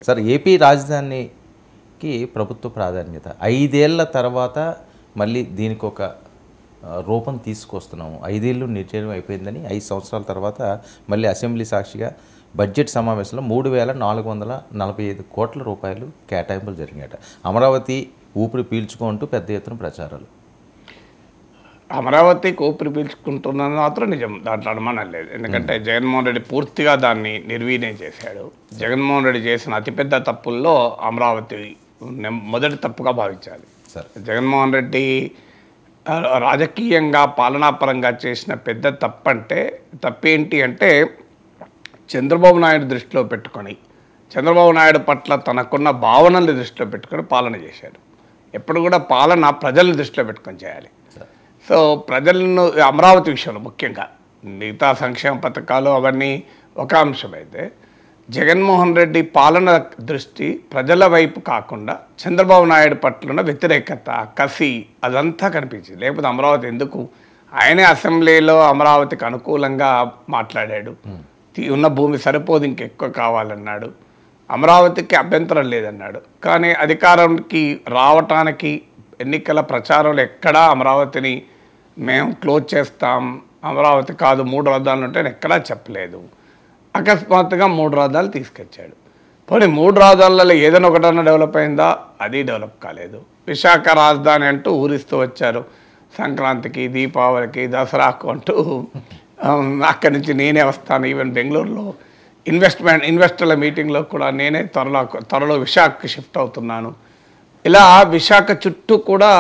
Sir AP రాజధానికి ప్రభుత్వ ప్రాధాన్యత 5 ఏళ్ల తర్వాత మళ్ళీ దీనికి ఒక రూపం తీసుకొస్తున్నాము. 5 ఏళ్ళు నిర్ణయం అయిపోయిందని 5 సంవత్సరాల తర్వాత మళ్ళీ అసెంబ్లీ సాక్షిగా బడ్జెట్ సమావేశంలో 3,445 కోట్ల రూపాయలు కేటాయింపులు జరిగాయట. అమరావతి ఊపిరి పీల్చుకుంటూ పెద్ద ఎత్తున ప్రచారాలు. అమరావతికి ఊపిరి పీల్చుకుంటున్నది మాత్రం నిజం, దాంట్లో అనుమానం లేదు. ఎందుకంటే జగన్మోహన్ రెడ్డి పూర్తిగా దాన్ని నిర్వీర్యం చేశాడు. జగన్మోహన్ రెడ్డి చేసిన అతిపెద్ద తప్పుల్లో అమరావతి మొదటి తప్పుగా భావించాలి. జగన్మోహన్ రెడ్డి రాజకీయంగా పాలనాపరంగా చేసిన పెద్ద తప్పేంటి అంటే చంద్రబాబు నాయుడు దృష్టిలో పెట్టుకొని, చంద్రబాబు నాయుడు పట్ల తనకున్న భావనల్ని దృష్టిలో పెట్టుకొని పాలన చేశాడు. ఎప్పుడు కూడా పాలన ప్రజల్ని దృష్టిలో పెట్టుకొని చేయాలి. సో ప్రజలను అమరావతి విషయంలో ముఖ్యంగా మిగతా సంక్షేమ పథకాలు అవన్నీ ఒక అంశమైతే, జగన్మోహన్ రెడ్డి పాలన దృష్టి ప్రజల వైపు కాకుండా చంద్రబాబు నాయుడు పట్ల వ్యతిరేకత, కసి అదంతా కనిపించింది. లేకపోతే అమరావతి ఎందుకు, ఆయనే అసెంబ్లీలో అమరావతికి అనుకూలంగా మాట్లాడాడు. ఉన్న భూమి సరిపోదు, ఇంకెక్కువ కావాలన్నాడు. అమరావతికి అభ్యంతరం లేదన్నాడు. కానీ అధికారానికి రావటానికి ఎన్నికల ప్రచారంలో ఎక్కడా అమరావతిని మేము క్లోజ్ చేస్తాం, అమరావతి కాదు 3 రాజధానులు ఉంటే ఎక్కడా చెప్పలేదు. అకస్మాత్తుగా 3 రాజధానులు తీసుకొచ్చాడు. పోనీ 3 రాజధానులలో ఏదైనా ఒకటన్నా డెవలప్ అయిందా? అది డెవలప్ కాలేదు. విశాఖ రాజధాని అంటూ ఊరిస్తూ వచ్చారు. సంక్రాంతికి, దీపావళికి, దసరాకు అంటూ అక్కడి నుంచి నేనే వస్తాను. ఈవెన్ బెంగళూరులో ఇన్వెస్టర్ల మీటింగ్లో కూడా నేనే త్వరలో విశాఖకి షిఫ్ట్ అవుతున్నాను. ఇలా విశాఖ చుట్టూ కూడా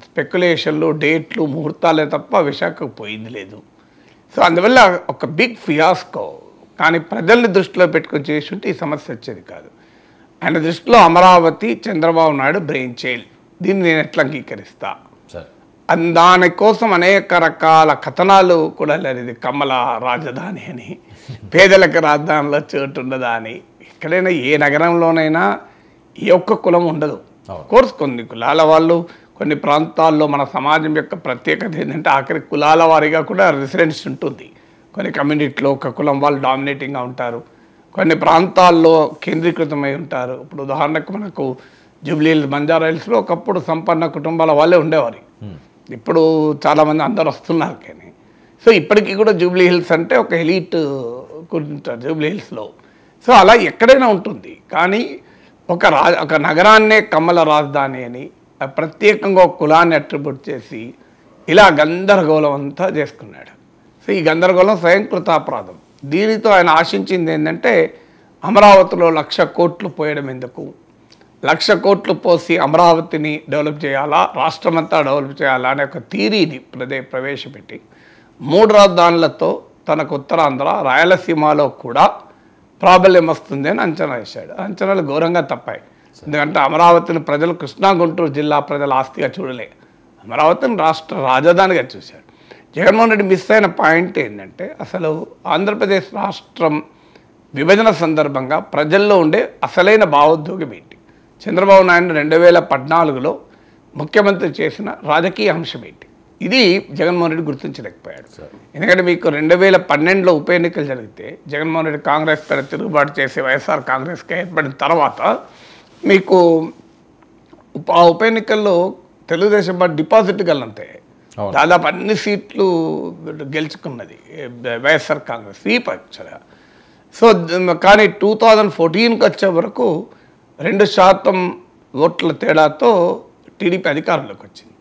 స్పెక్యులేషన్లు, డేట్లు, ముహూర్తాలే తప్ప విశాఖకు పోయింది లేదు. సో అందువల్ల ఒక బిగ్ ఫియాస్కో. కానీ ప్రజల్ని దృష్టిలో పెట్టుకొని చేసి ఉంటే ఈ సమస్య వచ్చేది కాదు. ఆయన దృష్టిలో అమరావతి చంద్రబాబు నాయుడు బ్రెయిన్ చైల్డ్, దీన్ని నేను ఎట్లా అంగీకరిస్తా. దానికోసం అనేక రకాల కథనాలు కూడా లేదు. కమల రాజధాని అని, పేదలకు రాజధానిలో చోటు ఉన్నదా అని. ఎక్కడైనా ఏ నగరంలోనైనా ఏ ఒక్క కులం ఉండదు. కోర్స్ కొన్ని కులాల వాళ్ళు, కొన్ని ప్రాంతాల్లో మన సమాజం యొక్క ప్రత్యేకత ఏంటంటే ఆఖరి కులాల వారీగా కూడా రెసిడెన్స్ ఉంటుంది. కొన్ని కమ్యూనిటీలో ఒక కులం వాళ్ళు డామినేటింగ్గా ఉంటారు, కొన్ని ప్రాంతాల్లో కేంద్రీకృతమై ఉంటారు. ఇప్పుడు ఉదాహరణకు మనకు జూబ్లీ హిల్స్, బంజారా హిల్స్లో ఒకప్పుడు సంపన్న కుటుంబాల వాళ్ళే ఉండేవారు. ఇప్పుడు చాలామంది అందరు వస్తున్నారు. కానీ సో ఇప్పటికీ కూడా జూబ్లీ హిల్స్ అంటే ఒక ఎలీట్ ఉంటారు జూబ్లీ హిల్స్లో. సో అలా ఎక్కడైనా ఉంటుంది. కానీ ఒక నగరాన్నే కమల రాజధాని అని ప్రత్యేకంగా ఒక కులాన్ని అట్రిబ్యూట్ చేసి ఇలా గందరగోళం అంతా చేసుకున్నాడు. సో ఈ గందరగోళం స్వయంకృతాపరాధం. దీనితో ఆయన ఆశించింది ఏంటంటే అమరావతిలో 1,00,000 కోట్లు పోయడం ఎందుకు, 1,00,000 కోట్లు పోసి అమరావతిని డెవలప్ చేయాలా, రాష్ట్రమంతా డెవలప్ చేయాలా అనే ఒక థీరీని ప్రవేశపెట్టి 3 రాజధానులతో తనకు ఉత్తరాంధ్ర, రాయలసీమలో కూడా ప్రాబల్యం వస్తుంది అని అంచనా వేశాడు. అంచనాలు ఘోరంగా తప్పాయి. ఎందుకంటే అమరావతిని ప్రజలు కృష్ణా, గుంటూరు జిల్లా ప్రజల ఆస్తిగా చూడలే, అమరావతిని రాష్ట్ర రాజధానిగా చూశాడు. జగన్మోహన్ రెడ్డి మిస్ అయిన పాయింట్ ఏంటంటే అసలు ఆంధ్రప్రదేశ్ రాష్ట్రం విభజన సందర్భంగా ప్రజల్లో ఉండే అసలైన భావోద్వేగం ఏంటి, చంద్రబాబు నాయుడు 2014లో ముఖ్యమంత్రి చేసిన రాజకీయ అంశం ఏంటి, ఇది జగన్మోహన్ రెడ్డి గుర్తించలేకపోయాడు. ఎందుకంటే మీకు 2012లో ఉప ఎన్నికలు జరిగితే జగన్మోహన్ రెడ్డి కాంగ్రెస్ పైన తిరుగుబాటు చేసి వైఎస్ఆర్ కాంగ్రెస్గా ఏర్పడిన తర్వాత మీకు ఉప ఎన్నికల్లో తెలుగుదేశం పార్టీ డిపాజిట్ గల్లంతే దాదాపు అన్ని సీట్లు గెలుచుకున్నది వైఎస్ఆర్ కాంగ్రెస్ స్వీప్ యాక్చువల్గా. సో కానీ 2014కి వచ్చే వరకు 2% ఓట్ల తేడాతో టీడీపీ అధికారంలోకి వచ్చింది.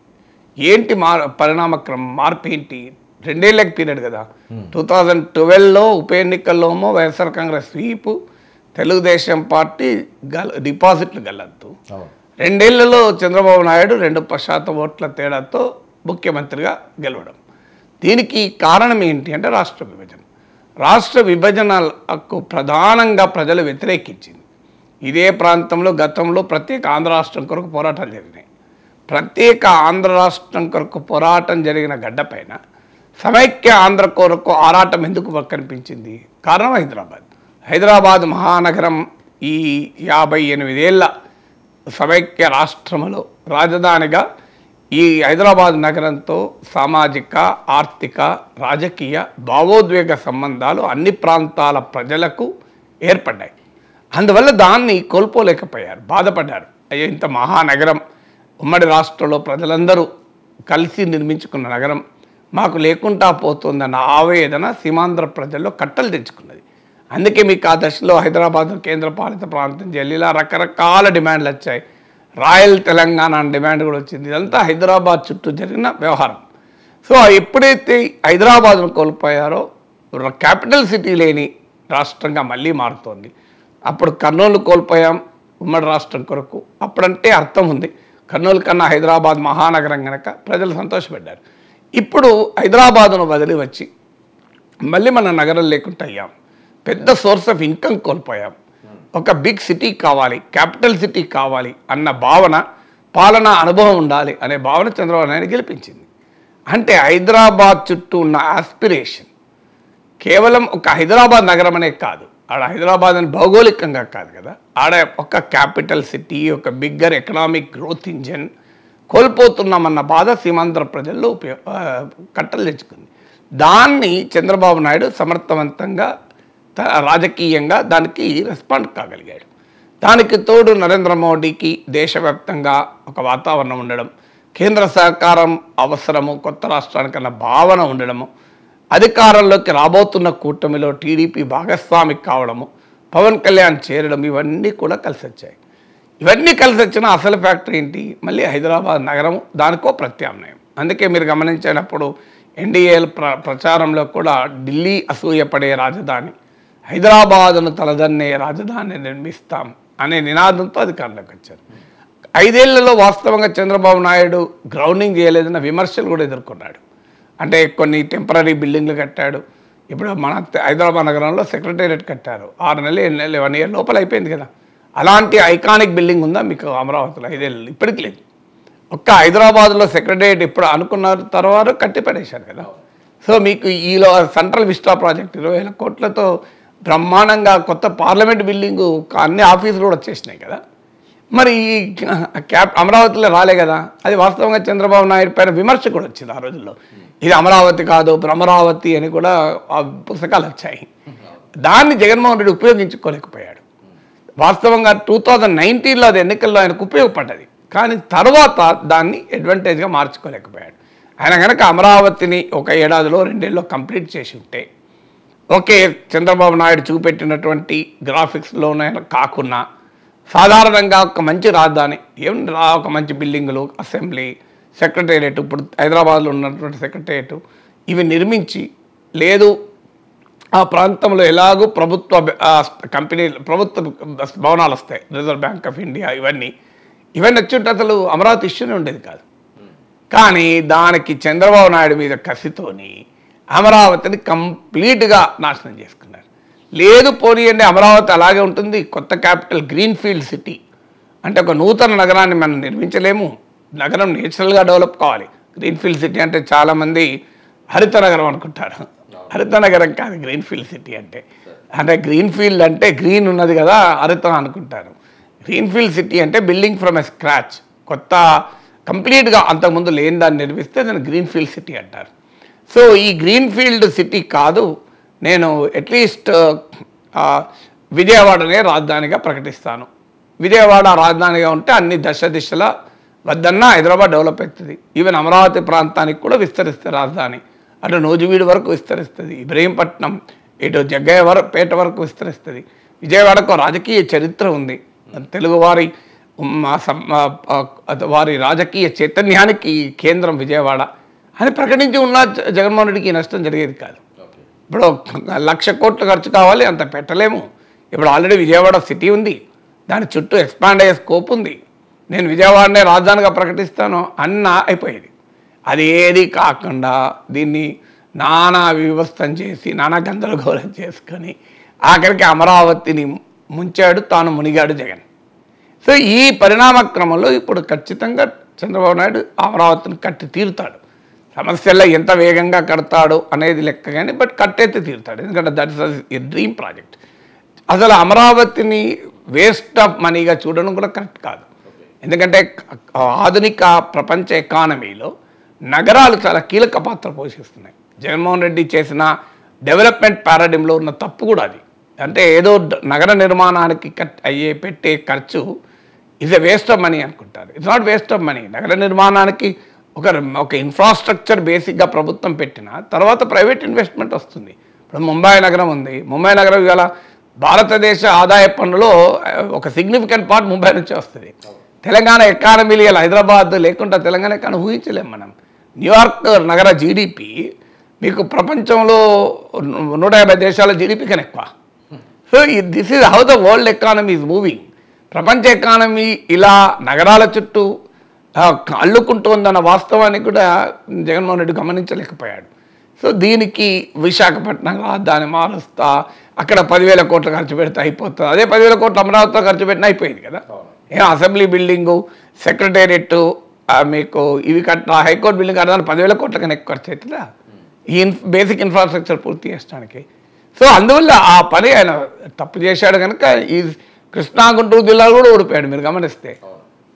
ఏంటి పరిణామక్రమం, మార్పు ఏంటి? 2 ఏళ్ళకి పీరియడ్ కదా. 2012లో ఉప ఎన్నికల్లోమో వైఎస్ఆర్ కాంగ్రెస్ స్వీపు, తెలుగుదేశం పార్టీ డిపాజిట్లు గల్లంతు. 2 ఏళ్లలో చంద్రబాబు నాయుడు 2% ఓట్ల తేడాతో ముఖ్యమంత్రిగా గెలవడం. దీనికి కారణం ఏంటి అంటే రాష్ట్ర విభజన. రాష్ట్ర విభజనకు ప్రధానంగా ప్రజలు వ్యతిరేకించింది. ఇదే ప్రాంతంలో గతంలో ప్రత్యేక ఆంధ్ర రాష్ట్రం కొరకు పోరాటాలు జరిగినాయి. ప్రత్యేక ఆంధ్ర రాష్ట్రం కొరకు పోరాటం జరిగిన గడ్డపైన సమైక్య ఆంధ్ర కొరకు ఆరాటం ఎందుకు కనిపించింది? కారణం హైదరాబాద్ మహానగరం ఈ 58 ఏళ్ల సమైక్య రాష్ట్రంలో రాజధానిగా ఈ హైదరాబాద్ నగరంతో సామాజిక, ఆర్థిక, రాజకీయ, భావోద్వేగ సంబంధాలు అన్ని ప్రాంతాల ప్రజలకు ఏర్పడ్డాయి. అందువల్ల దాన్ని కోల్పోలేకపోయారు, బాధపడ్డారు. అయ్యో, ఇంత మహానగరం, ఉమ్మడి రాష్ట్రంలో ప్రజలందరూ కలిసి నిర్మించుకున్న నగరం మాకు లేకుండా పోతుందన్న ఆవేదన సీమాంధ్ర ప్రజల్లో కట్టలు తెచ్చుకున్నది. అందుకే మీకు ఆ దశలో హైదరాబాద్ కేంద్రపాలిత ప్రాంతం జిల్లా రకరకాల డిమాండ్లు వచ్చాయి. రాయల్ తెలంగాణ అనే డిమాండ్ కూడా వచ్చింది. ఇదంతా హైదరాబాద్ చుట్టూ జరిగిన వ్యవహారం. సో ఎప్పుడైతే హైదరాబాద్ను కోల్పోయారో క్యాపిటల్ సిటీ లేని రాష్ట్రంగా మళ్ళీ మారుతోంది. అప్పుడు కర్నూలు కోల్పోయాం ఉమ్మడి రాష్ట్రం కొరకు. అప్పుడంటే అర్థం ఉంది, కర్నూలు కన్నా హైదరాబాద్ మహానగరం కనుక ప్రజలు సంతోషపడ్డారు. ఇప్పుడు హైదరాబాద్ను వదిలి వచ్చి మళ్ళీ మన నగరం లేకుండా అయ్యాం. పెద్ద సోర్స్ ఆఫ్ ఇన్కమ్ కోల్పోయాం. ఒక బిగ్ సిటీ కావాలి, క్యాపిటల్ సిటీ కావాలి అన్న భావన, పాలనా అనుభవం ఉండాలి అనే భావన చంద్రబాబు నాయుడు గెలిపించింది. అంటే హైదరాబాద్ చుట్టూ ఉన్న ఆస్పిరేషన్ కేవలం ఒక హైదరాబాద్ నగరం అనే కాదు, ఆడ హైదరాబాద్ అని భౌగోళికంగా కాదు కదా, ఆడ ఒక క్యాపిటల్ సిటీ, ఒక బిగ్గర్ ఎకనామిక్ గ్రోత్ ఇంజన్ కోల్పోతున్నామన్న బాధ సీమాంధ్ర ప్రజల్లో కట్టలు తెచ్చుకుంది. దాన్ని చంద్రబాబు నాయుడు సమర్థవంతంగా రాజకీయంగా దానికి రెస్పాండ్ కాగలిగాడు. దానికి తోడు నరేంద్ర మోడీకి దేశవ్యాప్తంగా ఒక వాతావరణం ఉండడం, కేంద్ర సహకారం అవసరము, కొత్త రాష్ట్రానికన్నా భావన ఉండడము, అధికారంలోకి రాబోతున్న కూటమిలో టీడీపీ భాగస్వామి కావడము, పవన్ కళ్యాణ్ చేరడం, ఇవన్నీ కూడా కలిసి వచ్చాయి. ఇవన్నీ కలిసి వచ్చిన అసలు ఫ్యాక్టరీ ఏంటి? మళ్ళీ హైదరాబాద్ నగరం, దానికో ప్రత్యామ్నాయం. అందుకే మీరు గమనించినప్పుడు ఎన్డీఏ ప్రచారంలో కూడా ఢిల్లీ అసూయపడే రాజధాని, హైదరాబాదును తలదన్నే రాజధాని నిర్మిస్తాం అనే నినాదంతో అధికారంలోకి వచ్చారు. 5 ఏళ్లలో వాస్తవంగా చంద్రబాబు నాయుడు గ్రౌండింగ్ చేయలేదన్న విమర్శలు కూడా ఎదుర్కొన్నాడు. అంటే కొన్ని టెంపరీ బిల్డింగ్లు కట్టాడు. ఇప్పుడు మన హైదరాబాద్ నగరంలో సెక్రటేరియట్ కట్టారు. 6 నెలలు 7 నెలలు 1 ఇయర్ లోపల అయిపోయింది కదా. అలాంటి ఐకానిక్ బిల్డింగ్ ఉందా మీకు అమరావతిలో? 5 ఏళ్ళు ఇప్పటికి లేదు. ఒక్క హైదరాబాద్లో సెక్రటేరియట్ ఇప్పుడు అనుకున్న తర్వాత కట్టిపడేశారు కదా. సో మీకు ఈలో సెంట్రల్ విస్టా ప్రాజెక్ట్ 20,000 కోట్లతో బ్రహ్మాండంగా కొత్త పార్లమెంట్ బిల్డింగు, అన్ని ఆఫీసులు కూడా వచ్చేసినాయి కదా. మరి ఈ అమరావతిలో రాలే కదా. అది వాస్తవంగా చంద్రబాబు నాయుడు పైన విమర్శ కూడా వచ్చింది ఆ రోజుల్లో. ఇది అమరావతి కాదు భ్రమరావతి అని కూడా ఆ పుస్తకాలు వచ్చాయి. దాన్ని జగన్మోహన్ రెడ్డి ఉపయోగించుకోలేకపోయాడు. వాస్తవంగా 2019లో అది ఎన్నికల్లో ఆయనకు ఉపయోగపడ్డది, కానీ తర్వాత దాన్ని అడ్వాంటేజ్గా మార్చుకోలేకపోయాడు. ఆయన కనుక అమరావతిని ఒక ఏడాదిలో 2 ఏళ్ళలో కంప్లీట్ చేసి ఉంటే, ఓకే, చంద్రబాబు నాయుడు చూపెట్టినటువంటి గ్రాఫిక్స్లోనే కాకుండా సాధారణంగా ఒక మంచి రాజధాని, ఒక మంచి బిల్డింగులు, అసెంబ్లీ, సెక్రటేరియట్, ఇప్పుడు హైదరాబాద్లో ఉన్నటువంటి సెక్రటేరియట్, ఇవి నిర్మించి, లేదు ఆ ప్రాంతంలో ఎలాగూ ప్రభుత్వ కంపెనీలు, ప్రభుత్వ భవనాలు వస్తాయి, రిజర్వ్ బ్యాంక్ ఆఫ్ ఇండియా, ఇవన్నీ వచ్చి అసలు అమరావతి ఇష్యూనే ఉండేది కాదు. కానీ దానికి చంద్రబాబు నాయుడు మీద కసితోని అమరావతిని కంప్లీట్గా నాశనం చేసుకున్నారు. లేదు పోనీయండి, అమరావతి అలాగే ఉంటుంది, కొత్త క్యాపిటల్ గ్రీన్ఫీల్డ్ సిటీ అంటే ఒక నూతన నగరాన్ని మనం నిర్మించలేము, నగరం నేచురల్గా డెవలప్ కావాలి. గ్రీన్ఫీల్డ్ సిటీ అంటే చాలామంది హరిత నగరం అనుకుంటారు. హరిత నగరం కాదు గ్రీన్ఫీల్డ్ సిటీ అంటే. అంటే గ్రీన్ఫీల్డ్ అంటే గ్రీన్ ఉన్నది కదా, హరితం అనుకుంటారు. గ్రీన్ఫీల్డ్ సిటీ అంటే బిల్డింగ్ ఫ్రమ్ ఎ స్క్రాచ్, కొత్త కంప్లీట్గా అంతకుముందు లేని దాన్ని నిర్మిస్తే దాన్ని గ్రీన్ఫీల్డ్ సిటీ అంటారు. సో ఈ గ్రీన్ఫీల్డ్ సిటీ కాదు, నేను అట్లీస్ట్ విజయవాడనే రాజధానిగా ప్రకటిస్తాను. విజయవాడ రాజధానిగా ఉంటే అన్ని దిశలా వద్దన్నా హైదరాబాద్ డెవలప్ అవుతుంది. ఈవెన్ అమరావతి ప్రాంతానికి కూడా విస్తరిస్తుంది రాజధాని. అటు నూజివీడు వరకు విస్తరిస్తుంది, ఇబ్రహీంపట్నం, ఇటు జగ్గయ్యపేట వరకు విస్తరిస్తుంది. విజయవాడకు రాజకీయ చరిత్ర ఉంది. తెలుగువారి వారి రాజకీయ చైతన్యానికి కేంద్రం విజయవాడ అని ప్రకటించి ఉన్న జగన్మోహన్ రెడ్డికి నష్టం జరిగేది కాదు. ఇప్పుడు 1,00,000 కోట్లు ఖర్చు కావాలి, అంత పెట్టలేము. ఇప్పుడు ఆల్రెడీ విజయవాడ సిటీ ఉంది, దాని చుట్టూ ఎక్స్పాండ్ అయ్యే స్కోప్ ఉంది. నేను విజయవాడనే రాజధానిగా ప్రకటిస్తాను అన్న అయిపోయేది. అది ఏది కాకుండా దీన్ని నానా వివస్థం చేసి, నానా గందరగోళం చేసుకొని ఆఖరికి అమరావతిని ముంచాడు, తాను మునిగాడు జగన్. సో ఈ పరిణామ క్రమంలో ఇప్పుడు ఖచ్చితంగా చంద్రబాబు నాయుడు అమరావతిని కట్టి తీరుతాడు. సమస్యల్లో ఎంత వేగంగా కడతాడు అనేది లెక్క కానీ, బట్ కట్టయితే తీరుతాడు. ఎందుకంటే that is a dream project. అసలు అమరావతిని వేస్ట్ ఆఫ్ మనీగా చూడడం కూడా కరెక్ట్ కాదు. ఎందుకంటే ఆధునిక ప్రపంచ ఎకానమీలో నగరాలు చాలా కీలక పాత్ర పోషిస్తున్నాయి. జగన్మోహన్ రెడ్డి చేసిన డెవలప్మెంట్ పారాడిమ్లో ఉన్న తప్పు కూడా అది. అంటే ఏదో నగర నిర్మాణానికి పెట్టే ఖర్చు is a waste of money అనుకుంటారు. It's not waste of money. నగర నిర్మాణానికి ఒక ఇన్ఫ్రాస్ట్రక్చర్ బేసిక్గా ప్రభుత్వం పెట్టిన తర్వాత ప్రైవేట్ ఇన్వెస్ట్మెంట్ వస్తుంది. ఇప్పుడు ముంబై నగరం ఉంది. ముంబై నగరం ఇవాళ భారతదేశ ఆదాయ పన్నులో ఒక సిగ్నిఫికెంట్ పార్ట్ ముంబై నుంచే వస్తుంది. తెలంగాణ ఎకానమీలు ఇలా హైదరాబాద్ లేకుండా తెలంగాణ ఎకానమీ ఊహించలేం మనం. న్యూయార్క్ నగర జీడిపి మీకు ప్రపంచంలో 150 దేశాల జీడిపి కన్నా ఎక్కువ. So this is how the world economy is moving. ప్రపంచ ఎకానమీ ఇలా నగరాల చుట్టూ అల్లుకుంటోందన్న వాస్తవాన్ని కూడా జగన్మోహన్ రెడ్డి గమనించలేకపోయాడు. సో దీనికి విశాఖపట్నం దాన్ని మారుస్తా అక్కడ 10,000 కోట్లు ఖర్చు పెడితే అయిపోతుంది. అదే 10,000 కోట్లు అమరావతిలో ఖర్చు పెట్టినా అయిపోయింది కదా. అసెంబ్లీ బిల్డింగు, సెక్రటేరియట్, మీకు ఇవి కట్టిన హైకోర్టు బిల్డింగ్ కట్టడానికి 10,000 కోట్ల కన్నా ఎక్కువ ఖర్చు అవుతుందా ఈ బేసిక్ ఇన్ఫ్రాస్ట్రక్చర్ పూర్తి చేయడానికి? సో అందువల్ల ఆ పని ఆయన తప్పు చేశాడు కనుక ఈ కృష్ణా గుంటూరు జిల్లాలో కూడా ఓడిపోయాడు. మీరు గమనిస్తే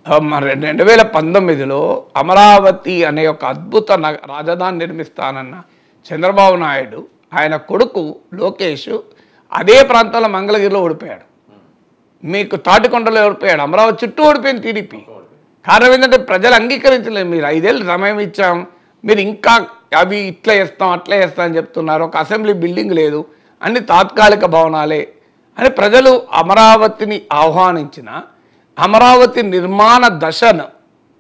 2019లో అమరావతి అనే ఒక అద్భుత రాజధాని నిర్మిస్తానన్న చంద్రబాబు నాయుడు ఆయన కొడుకు లోకేష్ అదే ప్రాంతంలో మంగళగిరిలో ఓడిపోయాడు. మీకు తాటికొండలో ఓడిపోయాడు. అమరావతి చుట్టూ ఓడిపోయింది టీడీపీ. కారణం ఏంటంటే ప్రజలు అంగీకరించలేదు. మీరు 5 ఏళ్ళు సమయం ఇచ్చాం, మీరు ఇంకా అవి ఇట్లా చేస్తాం అట్లా చేస్తాం అని చెప్తున్నారు. ఒక అసెంబ్లీ బిల్డింగ్ లేదు, అన్ని తాత్కాలిక భవనాలే అని ప్రజలు అమరావతిని ఆహ్వానించిన అమరావతి నిర్మాణ దశను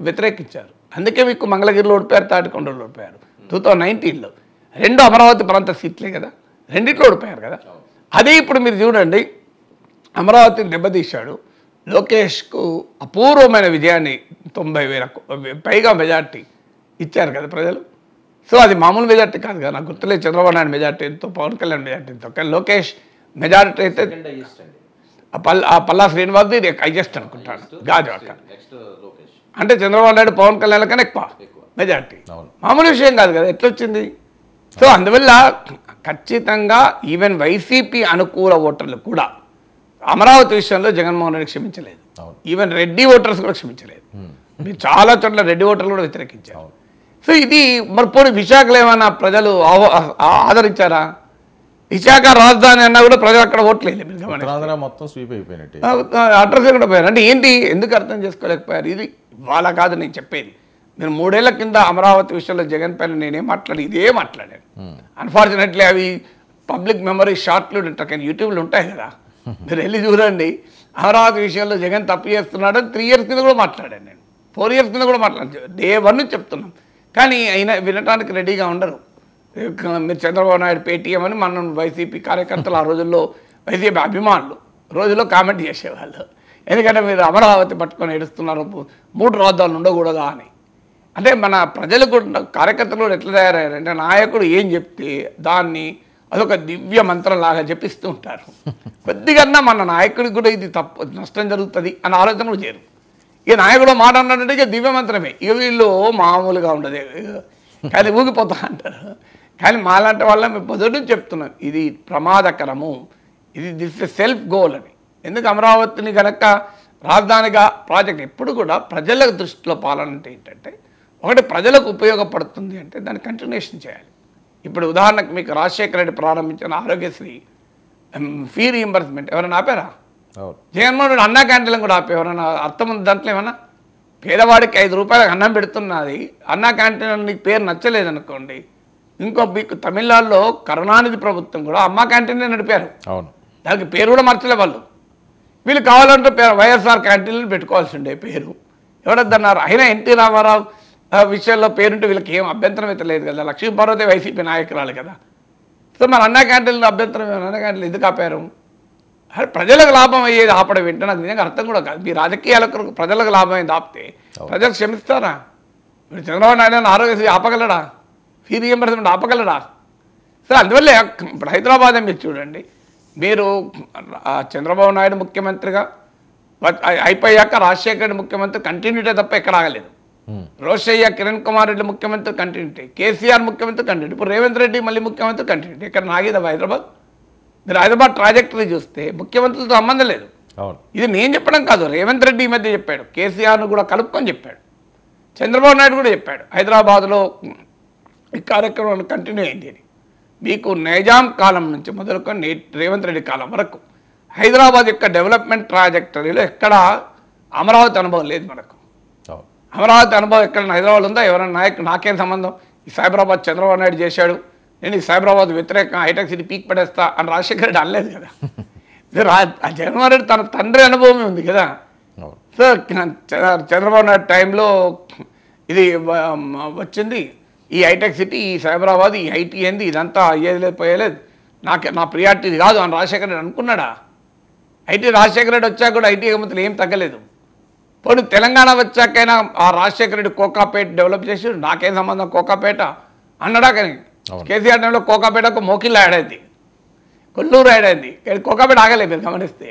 వ్యతిరేకించారు. అందుకే మీకు మంగళగిరిలో ఓడిపోయారు, తాటికొండలో ఓడిపోయారు. 2019లో 2 అమరావతి ప్రాంత సీట్లే కదా, రెండిట్లో ఓడిపోయారు కదా. అదే ఇప్పుడు మీరు చూడండి, అమరావతిని దెబ్బతీశాడు. లోకేష్కు అపూర్వమైన విజయాన్ని 90,000 పైగా మెజార్టీ ఇచ్చారు కదా ప్రజలు. సో అది మామూలు మెజార్టీ కాదు కదా. నాకు గుర్తులేదు చంద్రబాబు నాయుడు మెజార్టీ ఎంతో, పవన్ కళ్యాణ్ మెజార్టీ ఎంతో. కానీ లోకేష్ మెజారిటీ అయితే పల్లా శ్రీనివాస్ది హైయెస్ట్ అనుకుంటాను గాజువాక. అంటే చంద్రబాబు నాయుడు పవన్ కళ్యాణ్ కన్నా ఎక్కువ మెజార్టీ. మామూలు విషయం కాదు కదా, ఎట్లా వచ్చింది? సో అందువల్ల ఖచ్చితంగా ఈవెన్ వైసీపీ అనుకూల ఓటర్లు కూడా అమరావతి విషయంలో జగన్మోహన్ రెడ్డి క్షమించలేదు. ఈవెన్ రెడ్డి ఓటర్స్ కూడా క్షమించలేదు. మీరు చాలా చోట్ల రెడ్డి ఓటర్లు కూడా వ్యతిరేకించారు. సో ఇది మరి పోనీ విశాఖలో ఏమైనా ప్రజలు ఆదరించారా? విశాఖ రాజధాని అన్నా కూడా ప్రజలు అక్కడ ఓట్లేదు. మొత్తం స్వీప్ అయిపోయినట్టు అడ్రస్ కూడా పోయారు. అంటే ఏంటి, ఎందుకు అర్థం చేసుకోలేకపోయారు? ఇది వాళ్ళ కాదు నేను చెప్పేది. మీరు 3 ఏళ్ల కింద అమరావతి విషయంలో జగన్ పైన నేనేం మాట్లాడి ఇదే మాట్లాడాను. అన్ఫార్చునేట్లీ అవి పబ్లిక్ మెమరీ షార్ట్లు ఉంటాయి, యూట్యూబ్లో ఉంటాయి కదా, మీరు వెళ్ళి చూడండి. అమరావతి విషయంలో జగన్ తప్పు చేస్తున్నాడు 3 ఇయర్స్ కింద కూడా మాట్లాడాను నేను, 4 ఇయర్స్ కింద కూడా మాట్లాడాను. డే 1 చెప్తున్నాం. కానీ అయినా వినటానికి రెడీగా ఉండరు. మీరు చంద్రబాబు నాయుడు పేటీఎం అని మనం వైసీపీ కార్యకర్తలు ఆ రోజుల్లో, వైసీపీ అభిమానులు రోజుల్లో కామెంట్ చేసేవాళ్ళు. ఎందుకంటే మీరు అమరావతి పట్టుకొని ఏడుస్తున్నారు, 3 రాజధానులు ఉండకూడదా అని. అంటే మన ప్రజలు కూడా, కార్యకర్తలు కూడా ఎట్లా తయారయ్యారంటే నాయకుడు ఏం చెప్తే దాన్ని అదొక దివ్య మంత్రంలాగా చెప్పిస్తూ ఉంటారు. కొద్దిగా మన నాయకుడికి కూడా ఇది తప్పు, నష్టం జరుగుతుంది అని ఆలోచన కూడా చేయరు. ఇక నాయకుడు మాట అన్నాడంటే ఇక దివ్య మంత్రమే. ఇక వీళ్ళు మామూలుగా ఉండదు, కానీ ఊగిపోతా అంటారు. కానీ మాలాంటి వాళ్ళ మేము మొదటి చెప్తున్నాం ఇది ప్రమాదకరము, ఇది దిస్ సెల్ఫ్ గోల్ అని. ఎందుకు అమరావతిని కనుక రాజధానిగా ప్రాజెక్ట్ ఎప్పుడు కూడా ప్రజల దృష్టిలో పాలన అంటే ఏంటంటే, ఒకటి ప్రజలకు ఉపయోగపడుతుంది అంటే దాన్ని కంటిన్యూషన్ చేయాలి. ఇప్పుడు ఉదాహరణకు మీకు రాజశేఖర రెడ్డి ప్రారంభించిన ఆరోగ్యశ్రీ ఫీ రీయింబర్స్మెంట్ ఎవరైనా ఆపారా? జగన్మోహన్ రెడ్డి అన్నా క్యాంటీన్లు కూడా ఆపే ఎవరైనా అర్థం ఉంది దాంట్లో? ఏమన్నా పేదవాడికి 5 రూపాయలకు అన్నం పెడుతున్నది అన్నా క్యాంటీన్ నీకు పేరు నచ్చలేదు అనుకోండి, ఇంకో మీకు తమిళనాడులో కరుణానిధి ప్రభుత్వం కూడా అమ్మ క్యాంటీన్నే నడిపారు. దానికి పేరు కూడా మార్చలే వాళ్ళు. వీళ్ళు కావాలంటే వైఎస్ఆర్ క్యాంటీన్లు పెట్టుకోవాల్సి ఉండే పేరు, ఎవరద్దన్నారు. అయినా ఎన్టీ రామారావు విషయంలో పేరుంటే వీళ్ళకి ఏం అభ్యంతరం అయితే లేదు కదా. లక్ష్మీపార్వతి వైసీపీ నాయకురాలు కదా. సో మరి అన్నా క్యాంటీన్లు అభ్యంతరం, అన్నా క్యాంటీన్లు ఎందుకు ఆపారు? ప్రజలకు లాభం అయ్యేది ఆపడం ఏంటో నాకు నిజంగా అర్థం కూడా కాదు. మీ రాజకీయాలకు ప్రజలకు లాభం అయింది ఆపితే ప్రజలు క్షమిస్తారా? మీరు చంద్రబాబు నాయుడు ఆరోగ్యశ్రీ ఆపగలడా? ఫీ రీయింబర్స్మెంట్ ఆపగలడా? సో అందువల్ల ఇప్పుడు హైదరాబాద్ మీరు చూడండి, మీరు చంద్రబాబు నాయుడు ముఖ్యమంత్రిగా అయిపోయాక రాజశేఖర రెడ్డి ముఖ్యమంత్రి కంటిన్యూటీ తప్ప ఎక్కడ ఆగలేదు. రోషయ్య, కిరణ్ కుమార్ రెడ్డి ముఖ్యమంత్రి కంటిన్యూటీ, కేసీఆర్ ముఖ్యమంత్రి కంటిన్యూటీ, ఇప్పుడు రేవంత్ రెడ్డి మళ్ళీ ముఖ్యమంత్రి కంటిన్యూటీ. ఇక్కడ నాగేదా హైదరాబాద్? మీరు హైదరాబాద్ ట్రాజెక్టరీ చూస్తే ముఖ్యమంత్రులతో సంబంధం లేదు. ఇది నేను చెప్పడం కాదు, రేవంత్ రెడ్డి ఈ మధ్య చెప్పాడు, కేసీఆర్ను కూడా కలుపుకొని చెప్పాడు, చంద్రబాబు నాయుడు కూడా చెప్పాడు హైదరాబాద్లో ఈ కార్యక్రమం కంటిన్యూ అయింది అని. మీకు నిజాం కాలం నుంచి మొదలుకొని రేవంత్ రెడ్డి కాలం వరకు హైదరాబాద్ యొక్క డెవలప్మెంట్ ట్రాజెక్టరీలో ఎక్కడ అమరావతి అనుభవం లేదు మనకు. అవును. అమరావతి అనుభవం ఎక్కడ హైదరాబాద్ ఉందా? ఎవరైనా నాయకు నాకేం సంబంధం, ఈ సైబరాబాద్ చంద్రబాబు నాయుడు చేశాడు, నేను ఈ సైబరాబాద్ వ్యతిరేకంగా హైటెక్ సిటీ పీక్ పడేస్తా అని రాజశేఖర రెడ్డి అనలేదు కదా. జగన్మోహన్ రెడ్డి తన తండ్రి అనుభవమే ఉంది కదా. అవును. సో చంద్రబాబు నాయుడు టైంలో ఇది వచ్చింది, ఈ హైటెక్ సిటీ, ఈ సైబరాబాద్, ఈ ఐటీ ఏంది, ఇదంతా అయ్యేది లేదు పోయేలేదు, నా ప్రియారిటీ ఇది కాదు అని రాజశేఖర రెడ్డి అనుకున్నాడా? రాజశేఖర రెడ్డి వచ్చాక కూడా ఐటీ ఎగుమతులు ఏం తగ్గలేదు. పోనీ తెలంగాణ వచ్చాకైనా ఆ రాజశేఖర రెడ్డి కోకాపేట డెవలప్ చేసి నాకేం సంబంధం కోకాపేట అన్నాడా? కానీ కేసీఆర్ టైంలో కోకాపేటకు మోకిల్లా ఆడైంది, కొల్లూరు ఆడైంది, కానీ కోకాపేట ఆగలేదు మీరు గమనిస్తే.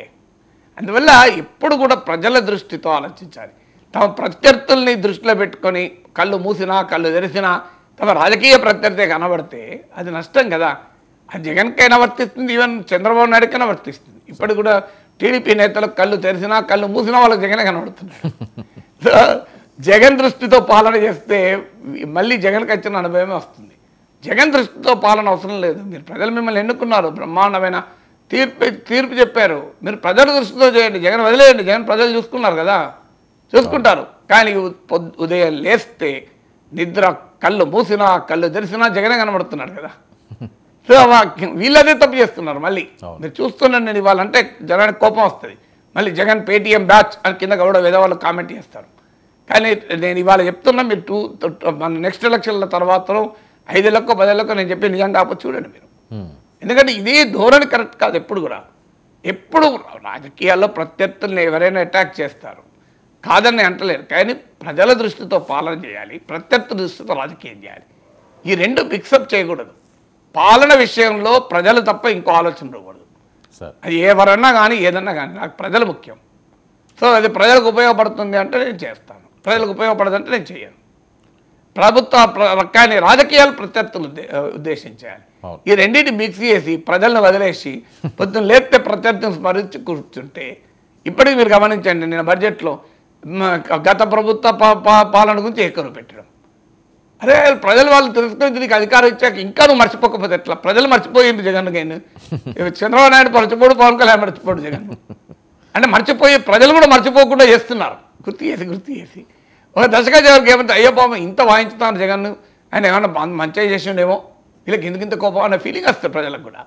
అందువల్ల ఎప్పుడు కూడా ప్రజల దృష్టితో ఆలోచించాలి. తమ ప్రత్యర్థుల్ని దృష్టిలో పెట్టుకొని కళ్ళు మూసినా కళ్ళు తెరిసినా తమ రాజకీయ ప్రత్యర్థి కనబడితే అది నష్టం కదా. అది జగన్కైనా వర్తిస్తుంది, ఈవెన్ చంద్రబాబు నాయుడుకైనా వర్తిస్తుంది. ఇప్పుడు కూడా టీడీపీ నేతలకు కళ్ళు తెరిసినా కళ్ళు మూసినా వాళ్ళకి జగనే కనబడుతున్నాడు. జగన్ దృష్టితో పాలన చేస్తే మళ్ళీ జగన్కి వచ్చిన అనుభవమే వస్తుంది. జగన్ దృష్టితో పాలన అవసరం లేదు. మీరు ప్రజలు మిమ్మల్ని ఎన్నుకున్నారు, బ్రహ్మాండమైన తీర్పు చెప్పారు, మీరు ప్రజల దృష్టితో చేయండి, జగన్ వదిలేయండి, జగన్ ప్రజలు చూసుకున్నారు కదా, చూసుకుంటారు. కానీ ఉదయం లేస్తే నిద్ర కళ్ళు మూసినా కళ్ళు తెరిసినా జగనే కనబడుతున్నాడు కదా. సో వీళ్ళదే తప్పు చేస్తున్నారు. మళ్ళీ మీరు చూస్తున్నాను నేను ఇవ్వాలంటే జనానికి కోపం వస్తుంది. మళ్ళీ జగన్ పేటీఎం బ్యాచ్ అని కింద కూడా వేదవాళ్ళు కామెంట్ చేస్తారు. కానీ నేను ఇవాళ చెప్తున్నా, మీరు మన నెక్స్ట్ ఎలక్షన్ల తర్వాత 5 ఏళ్ళకో 10 ఏళ్ళకో నేను చెప్పి నిజంగా కాకపోతే చూడండి మీరు. ఎందుకంటే ఇదే ధోరణి కరెక్ట్ కాదు. ఎప్పుడు రాజకీయాల్లో ప్రత్యర్థుల్ని ఎవరైనా అటాక్ చేస్తారు, కాదని అంటలేరు. కానీ ప్రజల దృష్టితో పాలన చేయాలి, ప్రత్యర్థి దృష్టితో రాజకీయం చేయాలి. ఈ రెండు మిక్సప్ చేయకూడదు. పాలన విషయంలో ప్రజలు తప్ప ఇంకో ఆలోచన ఉండకూడదు. అది ఎవరన్నా కానీ ఏదన్నా కానీ నాకు ప్రజలు ముఖ్యం. సో అది ప్రజలకు ఉపయోగపడుతుంది అంటే నేను చేస్తాను, ప్రజలకు ఉపయోగపడదంటే నేను చేయను. కానీ రాజకీయాలు ప్రత్యర్థులు ఉద్దేశించాలి. ఈ రెండింటిని మిక్స్ చేసి ప్రజలను వదిలేసి పొద్దున్న లేస్తే ప్రత్యర్థిని స్మరించి కూర్చుంటే, ఇప్పటికీ మీరు గమనించండి, నేను బడ్జెట్లో గత ప్రభుత్వ పాలన గురించి ఏకరు పెట్టడం. అరే ప్రజలు వాళ్ళు తెలుసుకొని దీనికి అధికారం ఇచ్చాక ఇంకా నువ్వు మర్చిపోకపోతే ఎట్లా? ప్రజలు మర్చిపోయింది జగన్ గైన్, చంద్రబాబు నాయుడు మర్చిపోడు, పవన్ కళ్యాణ్ మర్చిపోడు, జగన్ అంటే మర్చిపోయి ప్రజలు కూడా మర్చిపోకుండా చేస్తున్నారు. గుర్తు చేసి ఒక దశగా జగన్కి ఏమంటే అయ్యో పాపం ఇంత వాయించుతాను జగన్, ఆయన ఏమన్నా మంచిగా చేసిండేమో, వీళ్ళకి ఇంత కోపం అనే ఫీలింగ్ వస్తుంది ప్రజలకు కూడా.